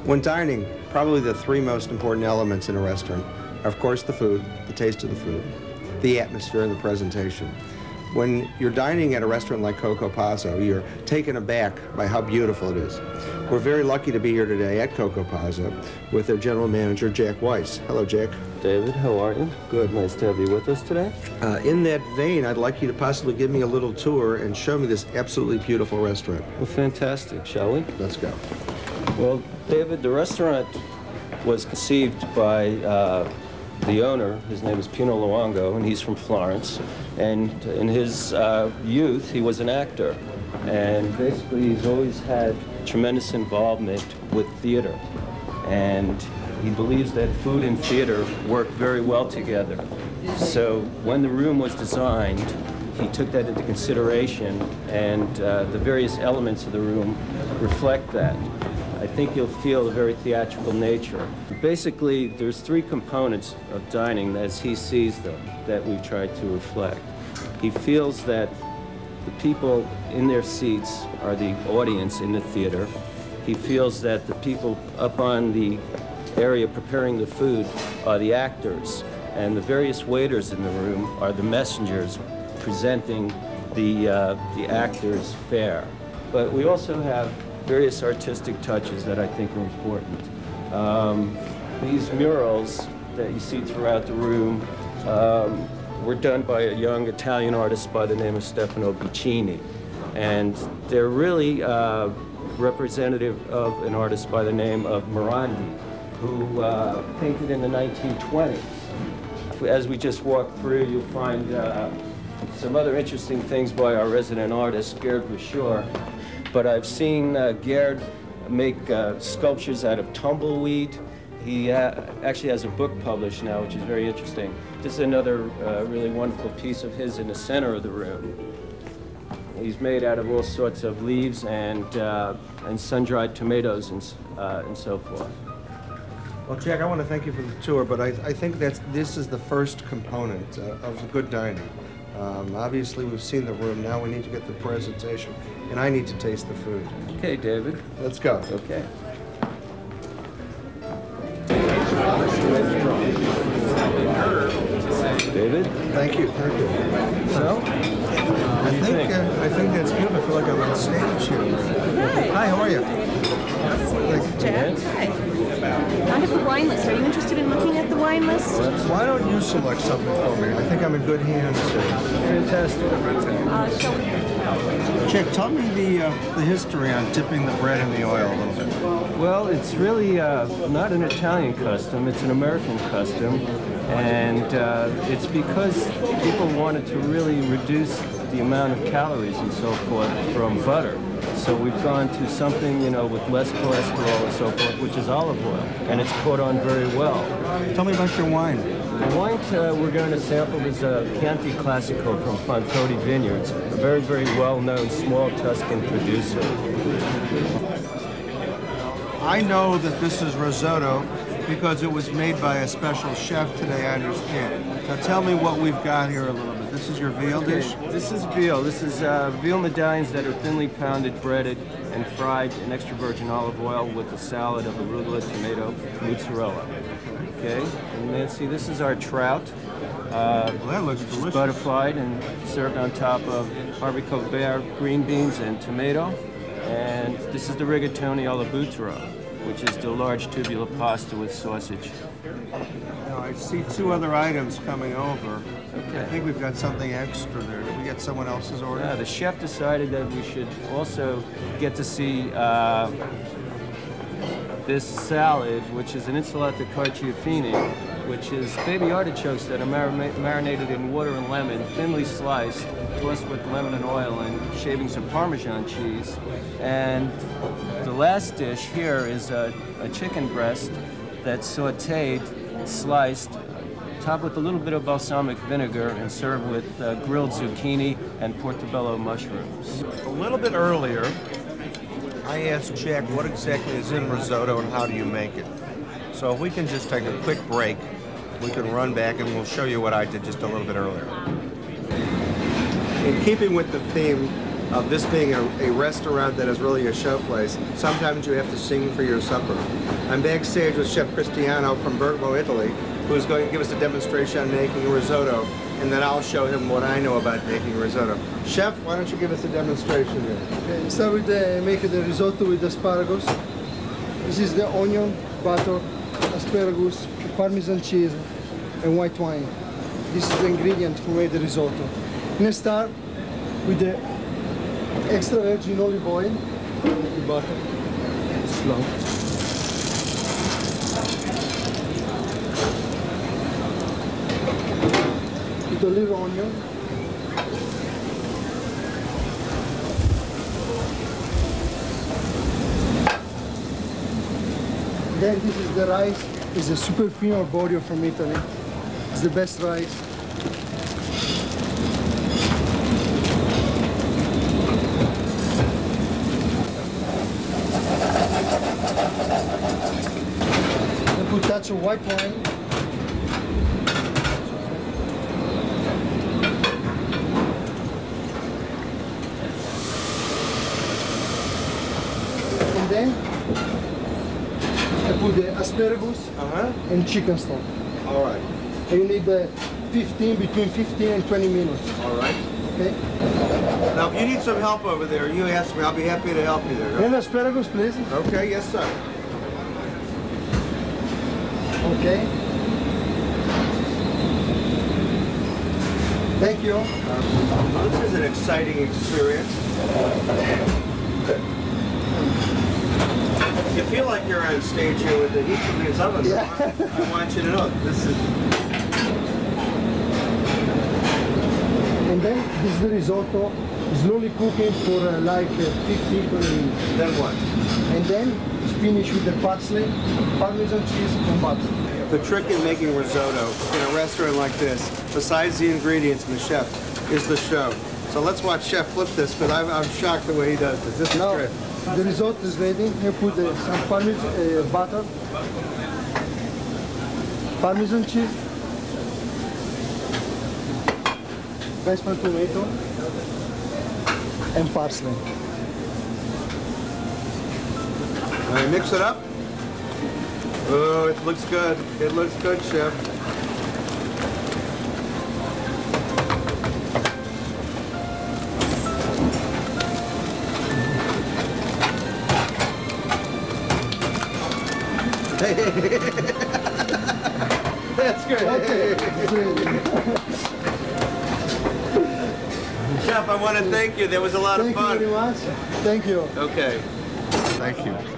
When dining, probably the three most important elements in a restaurant are, of course, the food, the taste of the food, the atmosphere, and the presentation. When you're dining at a restaurant like Coco Pazzo, you're taken aback by how beautiful it is. We're very lucky to be here today at Coco Pazzo with their general manager, Jack Weiss. Hello, Jack. David, how are you? Good, nice to have you with us today. In that vein, I'd like you to possibly give me a little tour and show me this absolutely beautiful restaurant. Well, fantastic, shall we? Let's go. Well, David, the restaurant was conceived by the owner. His name is Pino Luongo, and he's from Florence. And in his youth, he was an actor. And basically, he's always had tremendous involvement with theater. And he believes that food and theater work very well together. So when the room was designed, he took that into consideration, and the various elements of the room reflect that. I think you'll feel a very theatrical nature. Basically, there's three components of dining as he sees them that we've tried to reflect. He feels that the people in their seats are the audience in the theater. He feels that the people up on the area preparing the food are the actors, and the various waiters in the room are the messengers presenting the actors' fare. But we also have various artistic touches that I think are important. These murals that you see throughout the room were done by a young Italian artist by the name of Stefano Piccini. And they're really representative of an artist by the name of Morandi, who painted in the 1920s. As we just walk through, you'll find some other interesting things by our resident artist, Gerd Bashore. But I've seen Gerd make sculptures out of tumbleweed. He actually has a book published now, which is very interesting. This is another really wonderful piece of his in the center of the room. He's made out of all sorts of leaves and sun-dried tomatoes and so forth. Well, Jack, I want to thank you for the tour, but I think this is the first component of good dining. Obviously, we've seen the room. Now we need to get the presentation, and I need to taste the food. Okay, David. Let's go. Okay. David? Thank you. Thank you. So? I think that's beautiful. I feel like I'm on stage here. Hi, how are you? Jack. Hi. I have the wine list. Are you interested in looking at the wine list? Why don't you select something for me? I think I'm in good hands. Fantastic. Shall we? Jack, tell me the history on dipping the bread in the oil a little bit. Well, it's really not an Italian custom. It's an American custom. And it's because people wanted to really reduce the amount of calories and so forth from butter. So we've gone to something, you know, with less cholesterol and so forth, which is olive oil, and it's caught on very well. Tell me about your wine. The wine we're going to sample is Chianti Classico from Fontodi Vineyards, a very, very well-known small Tuscan producer. I know that this is risotto because it was made by a special chef today, I understand. Now tell me what we've got here a little bit. This is your veal dish? This is veal. This is veal medallions that are thinly pounded, breaded, and fried in extra virgin olive oil with a salad of arugula, tomato, mozzarella. Okay, and Nancy, this is our trout. Well, that looks delicious. Butterflied and served on top of haricot vert, green beans, and tomato. And this is the rigatoni alla butera, which is the large tubular pasta with sausage. Now, I see two other items coming over. Okay. I think we've got something extra there. Did we get someone else's order? Yeah, the chef decided that we should also get to see this salad, which is an insalata carciofini, which is baby artichokes that are marinated in water and lemon, thinly sliced, tossed with lemon and oil and shavings of Parmesan cheese. And the last dish here is a chicken breast that's sauteed, sliced, topped with a little bit of balsamic vinegar and served with grilled zucchini and portobello mushrooms. A little bit earlier, I asked Jack what exactly is in risotto and how do you make it. So if we can just take a quick break, we can run back and we'll show you what I did just a little bit earlier. In keeping with the theme of this being a restaurant that is really a showplace. Sometimes you have to sing for your supper. I'm backstage with Chef Cristiano from Bergamo, Italy, who's going to give us a demonstration on making risotto, and then I'll show him what I know about making risotto. Chef, why don't you give us a demonstration here? Okay, start with making the risotto with asparagus. This is the onion, butter, asparagus, Parmesan cheese, and white wine. This is the ingredient for make the risotto. Let's start with the extra virgin olive oil, the butter, slow. With a little onion. Then this is the rice. It's a super fino arborio from Italy. It's the best rice. Then put a touch of white wine. And then I put the asparagus and chicken stock. All right. And you need between 15 and 20 minutes. All right. Okay? Now, if you need some help over there, you ask me. I'll be happy to help you there. And asparagus, please. Okay, yes, sir. Okay. Thank you. This is an exciting experience. You feel like you're on stage here with the heat from these ovens. Yeah. I want you to know this is. And then this is the risotto, slowly cooking for like 15 to 20 minutes. Then what? And then finish with the parsley, Parmesan cheese, and butter. The trick in making risotto in a restaurant like this, besides the ingredients and the chef, is the show. So let's watch Chef flip this, because I'm shocked the way he does this. This is Now, great. the risotto is ready. Here put some Parmesan butter, Parmesan cheese, Vespa tomato, and parsley. All right, mix it up. Oh, it looks good. It looks good, Chef. That's good. Okay. Chef, I want to thank you. That was a lot of Thank fun. you very much. Thank you. Okay. Thank you.